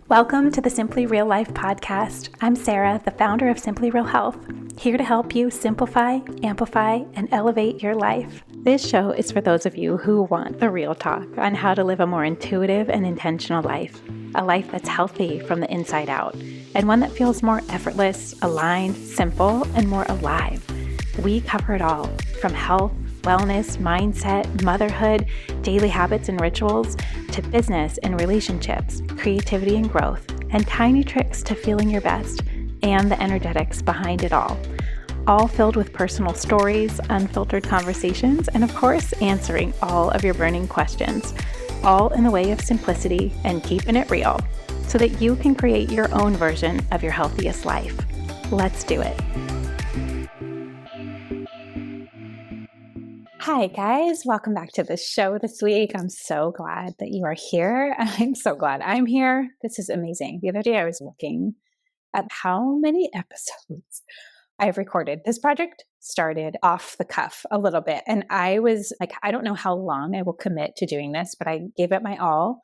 Welcome to the Simply Real Life podcast. I'm Sarah, the founder of Simply Real Health, here to help you simplify, amplify, and elevate your life. This show is for those of you who want the real talk on how to live a more intuitive and intentional life, a life that's healthy from the inside out, and one that feels more effortless, aligned, simple, and more alive. We cover it all, from health, wellness, mindset, motherhood, daily habits and rituals, to business and relationships, creativity and growth, and tiny tricks to feeling your best, and the energetics behind it all filled with personal stories, unfiltered conversations, and of course, answering all of your burning questions, all in the way of simplicity and keeping it real, so that you can create your own version of your healthiest life. Let's do it. Hi guys, welcome back to the show this week. I'm so glad that you are here. I'm so glad I'm here. This is amazing. The other day I was looking at how many episodes I've recorded. This project started off the cuff a little bit, and I was like, I don't know how long I will commit to doing this, but I gave it my all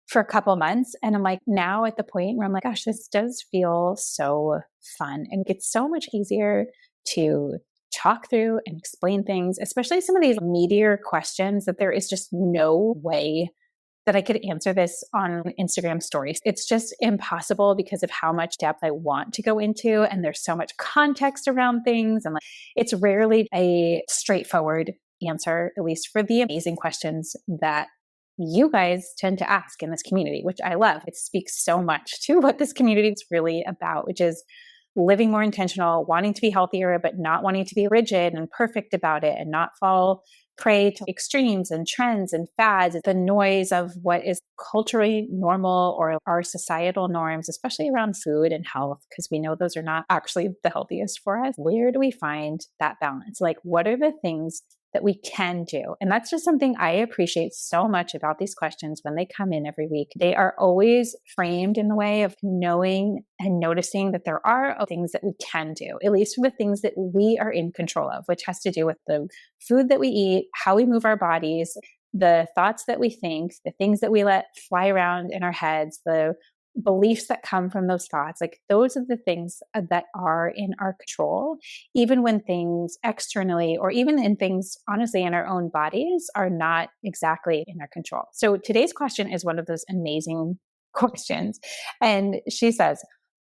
for a couple months. And I'm like now at the point where I'm like, gosh, this does feel so fun, and it gets so much easier to talk through and explain things, especially some of these meatier questions that there is just no way that I could answer this on Instagram stories. It's just impossible because of how much depth I want to go into. And there's so much context around things. And it's rarely a straightforward answer, at least for the amazing questions that you guys tend to ask in this community, which I love. It speaks so much to what this community is really about, which is living more intentional, wanting to be healthier, but not wanting to be rigid and perfect about it and not fall prey to extremes and trends and fads, the noise of what is culturally normal or our societal norms, especially around food and health, because we know those are not actually the healthiest for us. Where do we find that balance? Like, what are the things that we can do? And that's just something I appreciate so much about these questions when they come in every week. They are always framed in the way of knowing and noticing that there are things that we can do, at least for the things that we are in control of, which has to do with the food that we eat, how we move our bodies, the thoughts that we think, the things that we let fly around in our heads, the beliefs that come from those thoughts. Like, those are the things that are in our control, even when things externally or even in things, honestly, in our own bodies are not exactly in our control. So today's question is one of those amazing questions. And she says,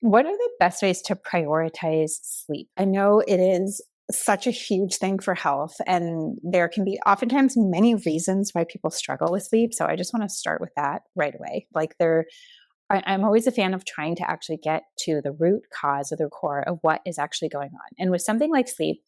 what are the best ways to prioritize sleep? I know it is such a huge thing for health, and there can be oftentimes many reasons why people struggle with sleep. So I just want to start with that right away. I'm always a fan of trying to actually get to the root cause or the core of what is actually going on. And with something like sleep,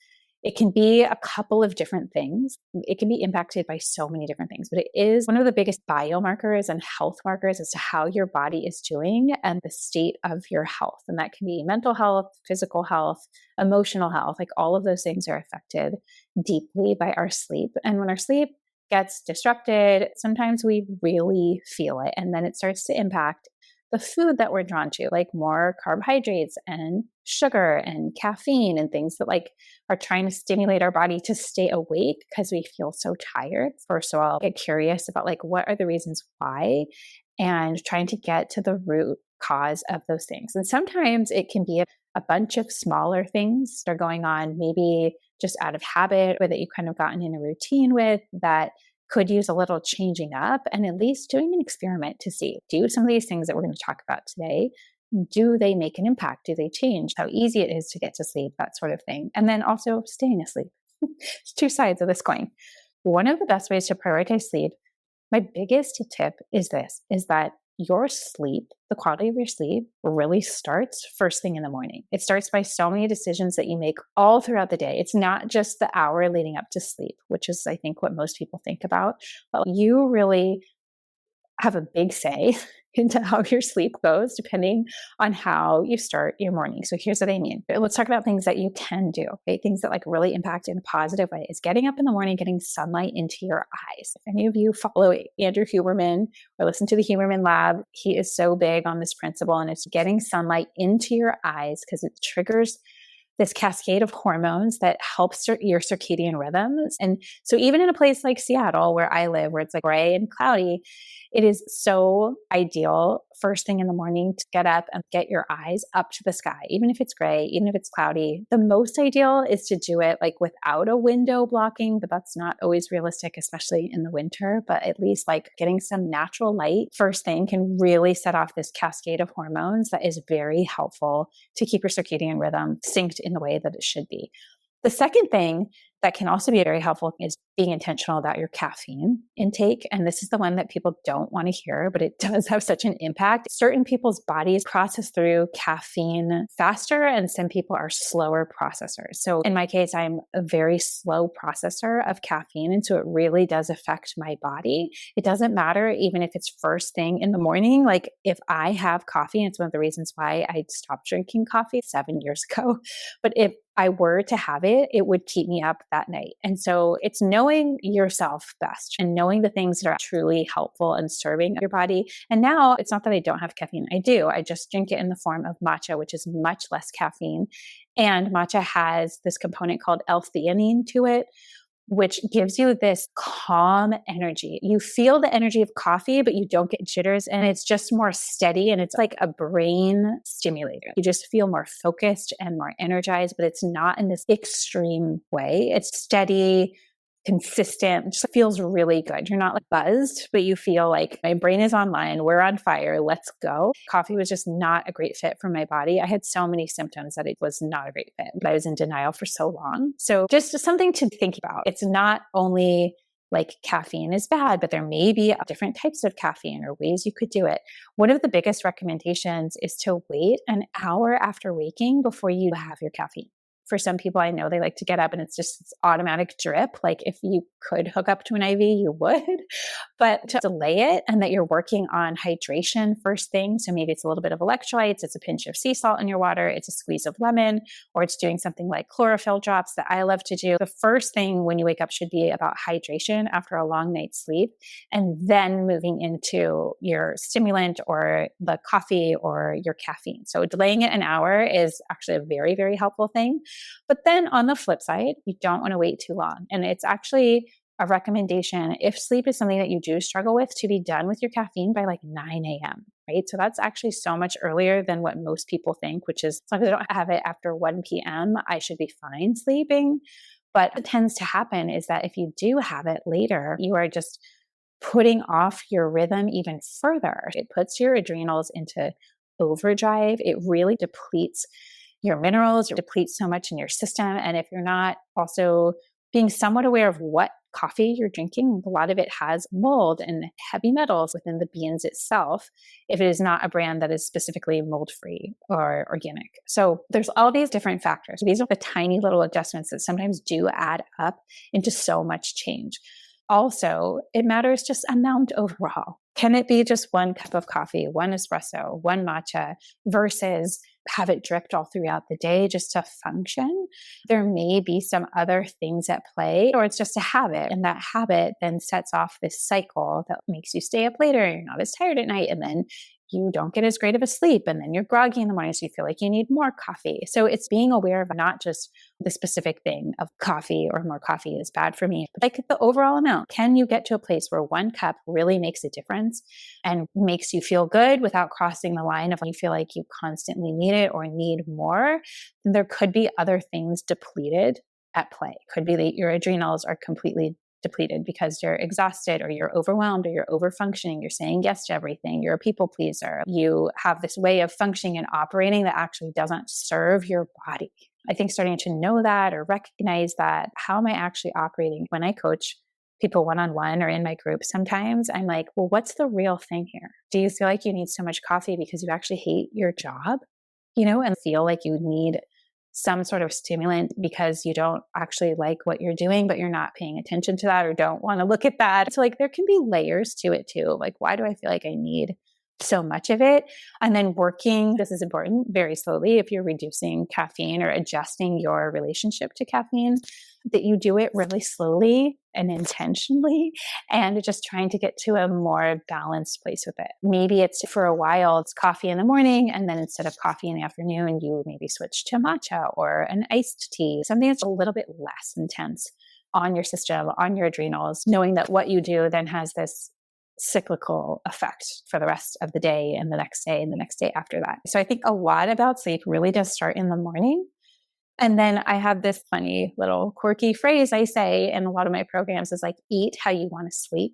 it can be a couple of different things. It can be impacted by so many different things, but it is one of the biggest biomarkers and health markers as to how your body is doing and the state of your health. And that can be mental health, physical health, emotional health. Like, all of those things are affected deeply by our sleep. And when our sleep gets disrupted, sometimes we really feel it. And then it starts to impact the food that we're drawn to, like more carbohydrates and sugar and caffeine and things that are trying to stimulate our body to stay awake because we feel so tired. First of all, get curious about what are the reasons why, and trying to get to the root cause of those things. And sometimes it can be a bunch of smaller things that are going on, maybe just out of habit, or that you've kind of gotten in a routine with that could use a little changing up, and at least doing an experiment to see, do some of these things that we're going to talk about today, do they make an impact? Do they change how easy it is to get to sleep? That sort of thing. And then also staying asleep. It's two sides of this coin. One of the best ways to prioritize sleep, my biggest tip is that your sleep, the quality of your sleep, really starts first thing in the morning. It starts by so many decisions that you make all throughout the day. It's not just the hour leading up to sleep, which is, I think, what most people think about. But you really have a big say into how your sleep goes, depending on how you start your morning. So here's what I mean. Let's talk about things that you can do, okay? Things that really impact in a positive way is getting up in the morning, getting sunlight into your eyes. If any of you follow Andrew Huberman or listen to the Huberman Lab, he is so big on this principle, and it's getting sunlight into your eyes because it triggers this cascade of hormones that helps your circadian rhythms. And so even in a place like Seattle, where I live, where it's like gray and cloudy, it is so ideal first thing in the morning to get up and get your eyes up to the sky, even if it's gray, even if it's cloudy. The most ideal is to do it like without a window blocking, but that's not always realistic, especially in the winter. But at least like getting some natural light first thing can really set off this cascade of hormones that is very helpful to keep your circadian rhythm synced in the way that it should be. The second thing that can also be very helpful is being intentional about your caffeine intake. And this is the one that people don't want to hear, but it does have such an impact. Certain people's bodies process through caffeine faster, and some people are slower processors. So in my case, I'm a very slow processor of caffeine. And so it really does affect my body. It doesn't matter even if it's first thing in the morning. Like if I have coffee, and it's one of the reasons why I stopped drinking coffee 7 years ago. But if I were to have it, it would keep me up that night. And so it's knowing yourself best and knowing the things that are truly helpful and serving your body. And now it's not that I don't have caffeine. I do. I just drink it in the form of matcha, which is much less caffeine. And matcha has this component called L-theanine to it, which gives you this calm energy. You feel the energy of coffee, but you don't get jitters, and it's just more steady, and it's like a brain stimulator. You just feel more focused and more energized, but it's not in this extreme way. It's steady, consistent, just feels really good. You're not like buzzed, but you feel like my brain is online. We're on fire. Let's go. Coffee was just not a great fit for my body. I had so many symptoms that it was not a great fit, but I was in denial for so long. So just something to think about. It's not only like caffeine is bad, but there may be different types of caffeine or ways you could do it. One of the biggest recommendations is to wait an hour after waking before you have your caffeine. For some people, I know they like to get up and it's just this automatic drip. Like if you could hook up to an IV, you would, but to delay it and that you're working on hydration first thing. So maybe it's a little bit of electrolytes, it's a pinch of sea salt in your water, it's a squeeze of lemon, or it's doing something like chlorophyll drops that I love to do. The first thing when you wake up should be about hydration after a long night's sleep, and then moving into your stimulant or the coffee or your caffeine. So delaying it an hour is actually a very, very helpful thing. But then on the flip side, you don't want to wait too long. And it's actually a recommendation, if sleep is something that you do struggle with, to be done with your caffeine by like 9 a.m., right? So that's actually so much earlier than what most people think, which is as long as I don't have it after 1 p.m., I should be fine sleeping. But what tends to happen is that if you do have it later, you are just putting off your rhythm even further. It puts your adrenals into overdrive. It really depletes your minerals, it depletes so much in your system. And if you're not also being somewhat aware of what coffee you're drinking, a lot of it has mold and heavy metals within the beans itself, if it is not a brand that is specifically mold-free or organic. So there's all these different factors. These are the tiny little adjustments that sometimes do add up into so much change. Also, it matters just amount overall. Can it be just one cup of coffee, one espresso, one matcha, versus have it dripped all throughout the day just to function? There may be some other things at play, or it's just a habit. And that habit then sets off this cycle that makes you stay up later. You're not as tired at night. And then you don't get as great of a sleep. And then you're groggy in the morning. So you feel like you need more coffee. So it's being aware of not just the specific thing of coffee or more coffee is bad for me, but like the overall amount. Can you get to a place where one cup really makes a difference and makes you feel good without crossing the line of you feel like you constantly need it or need more? Then there could be other things depleted at play. Could be that your adrenals are completely depleted because you're exhausted or you're overwhelmed or you're overfunctioning, you're saying yes to everything, you're a people pleaser, you have this way of functioning and operating that actually doesn't serve your body. I think starting to know that or recognize that, how am I actually operating? When I coach people one-on-one or in my group, sometimes I'm like, well, what's the real thing here? Do you feel like you need so much coffee because you actually hate your job, and feel like you need some sort of stimulant because you don't actually like what you're doing, but you're not paying attention to that or don't want to look at that? So like there can be layers to it too. Like, why do I feel like I need so much of it? And then working, this is important, very slowly, if you're reducing caffeine or adjusting your relationship to caffeine, that you do it really slowly and intentionally, and just trying to get to a more balanced place with it. Maybe it's for a while, it's coffee in the morning, and then instead of coffee in the afternoon, you maybe switch to matcha or an iced tea, something that's a little bit less intense on your system, on your adrenals, knowing that what you do then has this cyclical effect for the rest of the day and the next day and the next day after that. So I think a lot about sleep really does start in the morning. And then I have this funny little quirky phrase I say in a lot of my programs is like, eat how you want to sleep.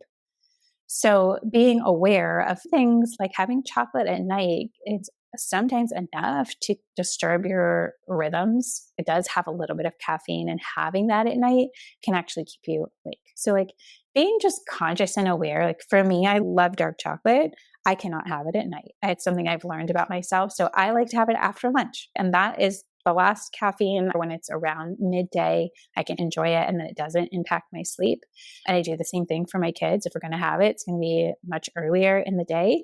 So being aware of things like having chocolate at night, it's sometimes enough to disturb your rhythms. It does have a little bit of caffeine, and having that at night can actually keep you awake. So like being just conscious and aware, like for me, I love dark chocolate. I cannot have it at night. It's something I've learned about myself. So I like to have it after lunch. And that is the last caffeine. When it's around midday, I can enjoy it and then it doesn't impact my sleep. And I do the same thing for my kids. If we're going to have it, it's going to be much earlier in the day.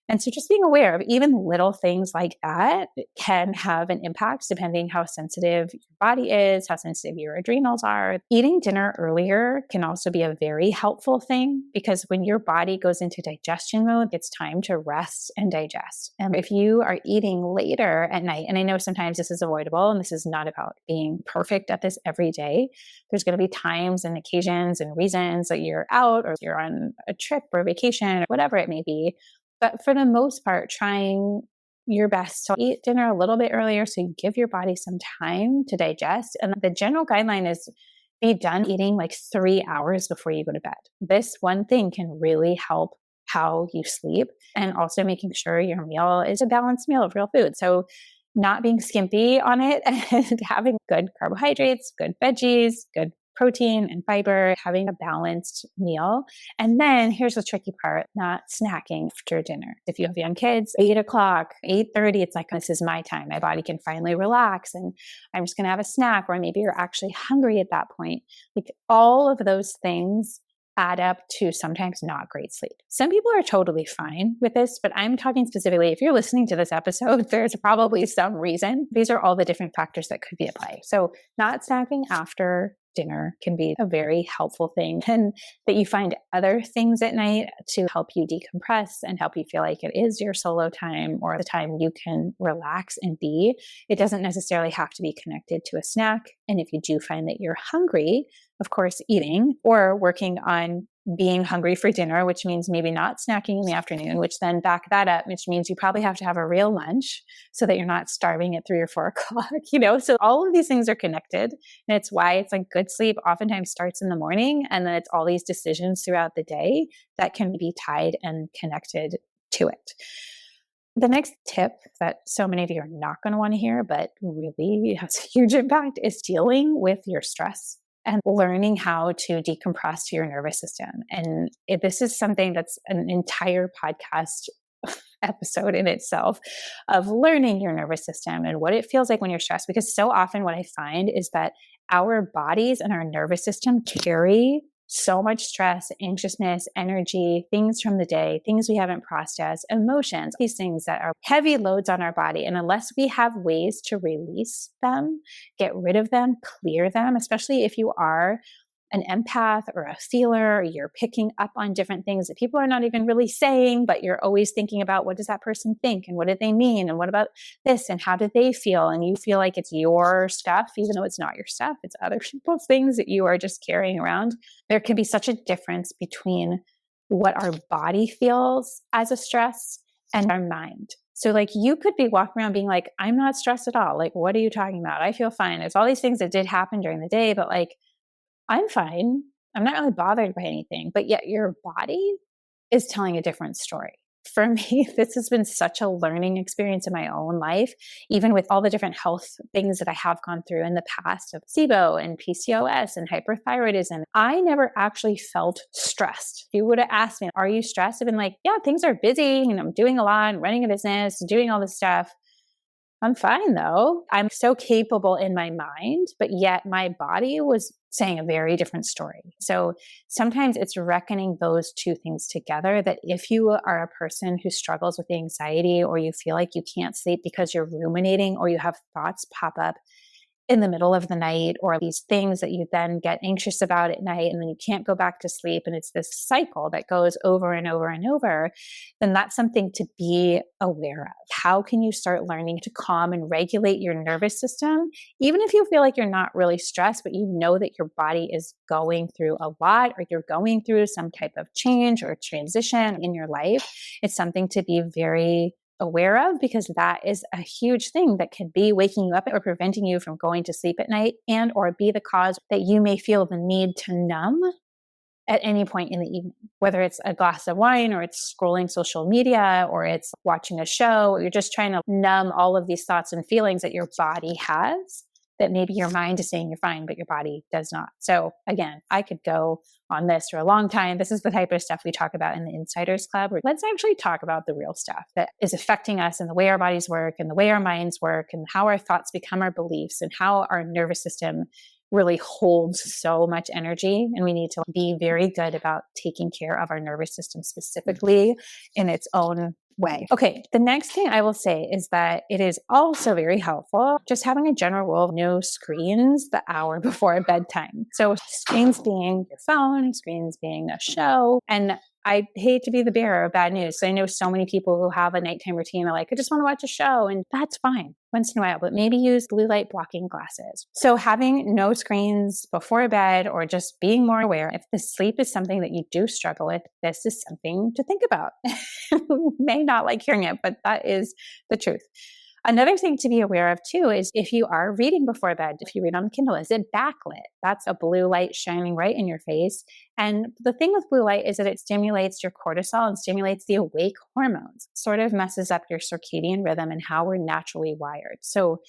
And so just being aware of even little things like that can have an impact depending how sensitive your body is, how sensitive your adrenals are. Eating dinner earlier can also be a very helpful thing, because when your body goes into digestion mode, it's time to rest and digest. And if you are eating later at night, and I know sometimes this is avoidable and this is not about being perfect at this every day, there's going to be times and occasions and reasons that you're out or you're on a trip or vacation or whatever it may be. But for the most part, trying your best to eat dinner a little bit earlier so you give your body some time to digest. And the general guideline is be done eating like 3 hours before you go to bed. This one thing can really help how you sleep, and also making sure your meal is a balanced meal of real food. So not being skimpy on it and having good carbohydrates, good veggies, good protein and fiber, having a balanced meal. And then here's the tricky part, not snacking after dinner. If you have young kids, 8 o'clock, 8:30, it's like, this is my time. My body can finally relax and I'm just going to have a snack, or maybe you're actually hungry at that point. Like all of those things add up to sometimes not great sleep. Some people are totally fine with this, but I'm talking specifically, if you're listening to this episode, there's probably some reason. These are all the different factors that could be at play. So not snacking after dinner can be a very helpful thing, and that you find other things at night to help you decompress and help you feel like it is your solo time or the time you can relax and be. It doesn't necessarily have to be connected to a snack. And if you do find that you're hungry, of course, eating or working on being hungry for dinner, which means maybe not snacking in the afternoon, which then back that up, which means you probably have to have a real lunch so that you're not starving at 3 or 4 o'clock, So all of these things are connected. And it's why it's like good sleep oftentimes starts in the morning. And then it's all these decisions throughout the day that can be tied and connected to it. The next tip that so many of you are not going to want to hear, but really has a huge impact, is dealing with your stress and learning how to decompress your nervous system. And this is something that's an entire podcast episode in itself, of learning your nervous system and what it feels like when you're stressed. Because so often what I find is that our bodies and our nervous system carry so much stress, anxiousness, energy, things from the day, things we haven't processed, emotions, these things that are heavy loads on our body. And unless we have ways to release them, get rid of them, clear them, especially if you are an empath or a feeler, or you're picking up on different things that people are not even really saying, but you're always thinking about, what does that person think? And what do they mean? And what about this? And how do they feel? And you feel like it's your stuff, even though it's not your stuff. It's other people's things that you are just carrying around. There can be such a difference between what our body feels as a stress and our mind. So like you could be walking around being like, I'm not stressed at all. Like, what are you talking about? I feel fine. There's all these things that did happen during the day, but like, I'm fine. I'm not really bothered by anything, but yet your body is telling a different story. For me, this has been such a learning experience in my own life, even with all the different health things that I have gone through in the past of SIBO and PCOS and hyperthyroidism. I never actually felt stressed. If you would have asked me, are you stressed? I've been like, yeah, things are busy. I'm doing a lot, running a business, doing all this stuff. I'm fine though. I'm so capable in my mind, but yet my body was saying a very different story. So sometimes it's reckoning those two things together, that if you are a person who struggles with anxiety, or you feel like you can't sleep because you're ruminating or you have thoughts pop up, in the middle of the night, or these things that you then get anxious about at night, and then you can't go back to sleep, and it's this cycle that goes over and over and over, then that's something to be aware of. How can you start learning to calm and regulate your nervous system, even if you feel like you're not really stressed, but you know that your body is going through a lot, or you're going through some type of change or transition in your life? It's something to be very aware of, because that is a huge thing that could be waking you up or preventing you from going to sleep at night, and or be the cause that you may feel the need to numb at any point in the evening, whether it's a glass of wine, or it's scrolling social media, or it's watching a show, or you're just trying to numb all of these thoughts and feelings that your body has, that maybe your mind is saying you're fine, but your body does not. So again, I could go on this for a long time. This is the type of stuff we talk about in the Insiders Club. Let's actually talk about the real stuff that is affecting us, and the way our bodies work, and the way our minds work, and how our thoughts become our beliefs, and how our nervous system really holds so much energy. And we need to be very good about taking care of our nervous system specifically in its own way. Okay, the next thing I will say is that it is also very helpful just having a general rule of no screens the hour before bedtime. So screens being your phone, screens being a show. And I hate to be the bearer of bad news. So I know so many people who have a nighttime routine are like, I just want to watch a show, and that's fine once in a while, but maybe use blue light blocking glasses. So having no screens before bed, or just being more aware, if the sleep is something that you do struggle with, this is something to think about. You may not like hearing it, but that is the truth. Another thing to be aware of too is if you are reading before bed, if you read on Kindle, is it backlit? That's a blue light shining right in your face. And the thing with blue light is that it stimulates your cortisol and stimulates the awake hormones. It sort of messes up your circadian rhythm and how we're naturally wired. So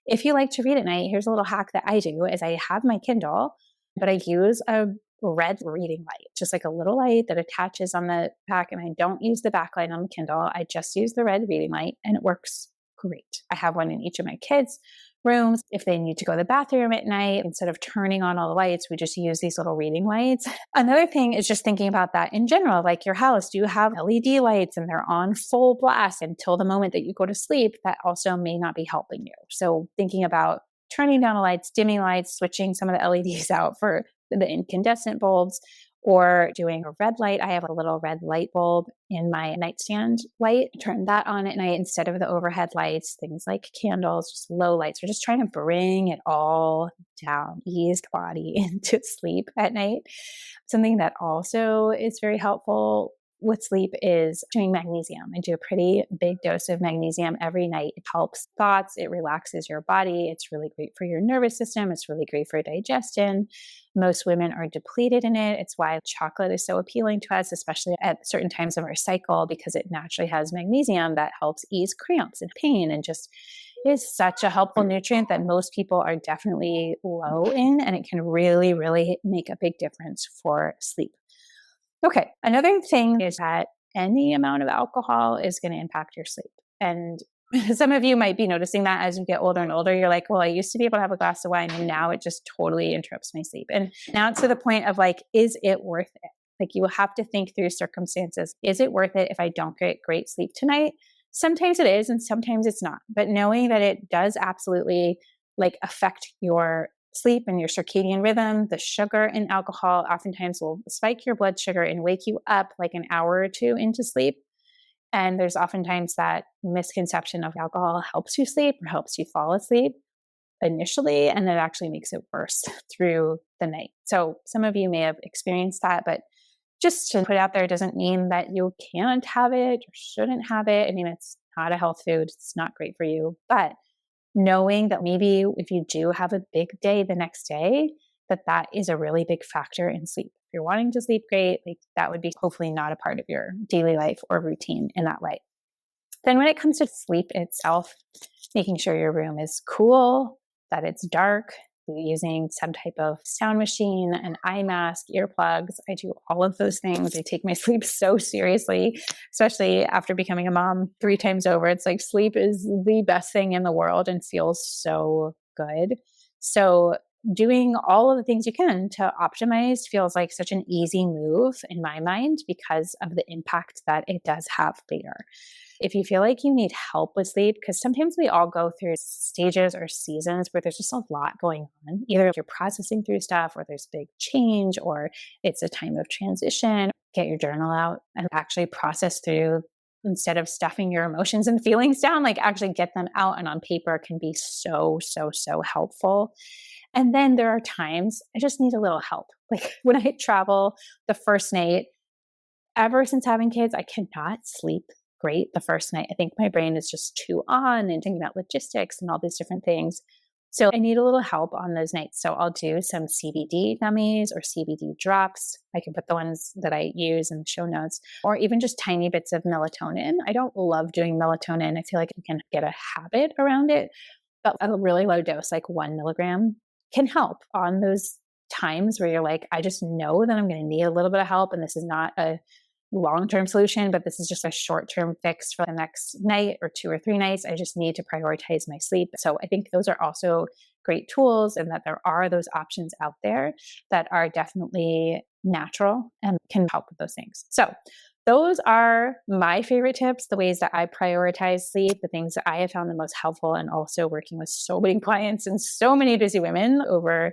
if you like to read at night, here's a little hack that I do is I have my Kindle, but I use a red reading light, just like a little light that attaches on the back. And I don't use the backlight on the Kindle. I just use the red reading light, and it works great. I have one in each of my kids' rooms. If they need to go to the bathroom at night, instead of turning on all the lights, we just use these little reading lights. Another thing is just thinking about that in general, like your house, do you have LED lights and they're on full blast until the moment that you go to sleep? That also may not be helping you. So thinking about turning down the lights, dimming lights, switching some of the LEDs out for the incandescent bulbs, or doing a red light. I have a little red light bulb in my nightstand light. Turn that on at night instead of the overhead lights, things like candles, just low lights. We're just trying to bring it all down, ease the body into sleep at night. Something that also is very helpful with sleep is doing magnesium. I do a pretty big dose of magnesium every night. It helps thoughts. It relaxes your body. It's really great for your nervous system. It's really great for digestion. Most women are depleted in it. It's why chocolate is so appealing to us, especially at certain times of our cycle, because it naturally has magnesium that helps ease cramps and pain, and just is such a helpful nutrient that most people are definitely low in, and it can really, really make a big difference for sleep. Okay, another thing is that any amount of alcohol is going to impact your sleep. And some of you might be noticing that as you get older and older. You're like, well, I used to be able to have a glass of wine, and now it just totally interrupts my sleep. And now it's to the point of like, is it worth it? Like, you will have to think through circumstances. Is it worth it if I don't get great sleep tonight? Sometimes it is, and sometimes it's not. But knowing that it does absolutely like affect your sleep and your circadian rhythm, the sugar in alcohol oftentimes will spike your blood sugar and wake you up like an hour or two into sleep. And there's oftentimes that misconception of alcohol helps you sleep or helps you fall asleep initially, and it actually makes it worse through the night. So some of you may have experienced that, but just to put it out there, doesn't mean that you can't have it or shouldn't have it. I mean, it's not a health food. It's not great for you, but knowing that maybe if you do have a big day the next day, that is a really big factor in sleep. If you're wanting to sleep great, like that would be hopefully not a part of your daily life or routine in that way. Then when it comes to sleep itself, making sure your room is cool, that it's dark, using some type of sound machine, an eye mask, earplugs. I do all of those things. I take my sleep so seriously, especially after becoming a mom 3 times over. It's like sleep is the best thing in the world and feels so good. So doing all of the things you can to optimize feels like such an easy move in my mind because of the impact that it does have later. If you feel like you need help with sleep, because sometimes we all go through stages or seasons where there's just a lot going on. Either you're processing through stuff or there's big change or it's a time of transition. Get your journal out and actually process through instead of stuffing your emotions and feelings down, like actually get them out and on paper can be so, so, so helpful. And then there are times I just need a little help. Like when I travel the first night, ever since having kids, I cannot sleep great the first night. I think my brain is just too on and thinking about logistics and all these different things. So I need a little help on those nights. So I'll do some CBD gummies or CBD drops. I can put the ones that I use in the show notes, or even just tiny bits of melatonin. I don't love doing melatonin. I feel like you can get a habit around it, but a really low dose, like 1 milligram, can help on those times where you're like, I just know that I'm going to need a little bit of help. And this is not a long-term solution, but this is just a short-term fix for the next night or 2 or 3 nights. I just need to prioritize my sleep. So I think those are also great tools, and that there are those options out there that are definitely natural and can help with those things. So those are my favorite tips, the ways that I prioritize sleep, the things that I have found the most helpful, and also working with so many clients and so many busy women over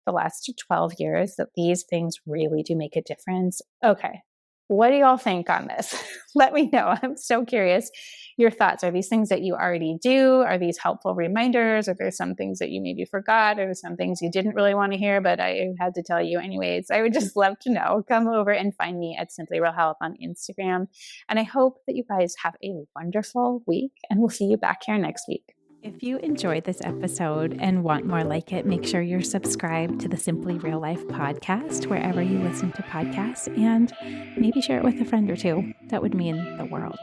the last 12 years, that these things really do make a difference. Okay. What do y'all think on this? Let me know. I'm so curious your thoughts. Are these things that you already do? Are these helpful reminders? Are there some things that you maybe forgot? Or some things you didn't really want to hear, but I had to tell you anyways? I would just love to know. Come over and find me at Simply Real Health on Instagram. And I hope that you guys have a wonderful week, and we'll see you back here next week. If you enjoyed this episode and want more like it, make sure you're subscribed to the Simply Real Life podcast wherever you listen to podcasts, and maybe share it with a friend or two. That would mean the world.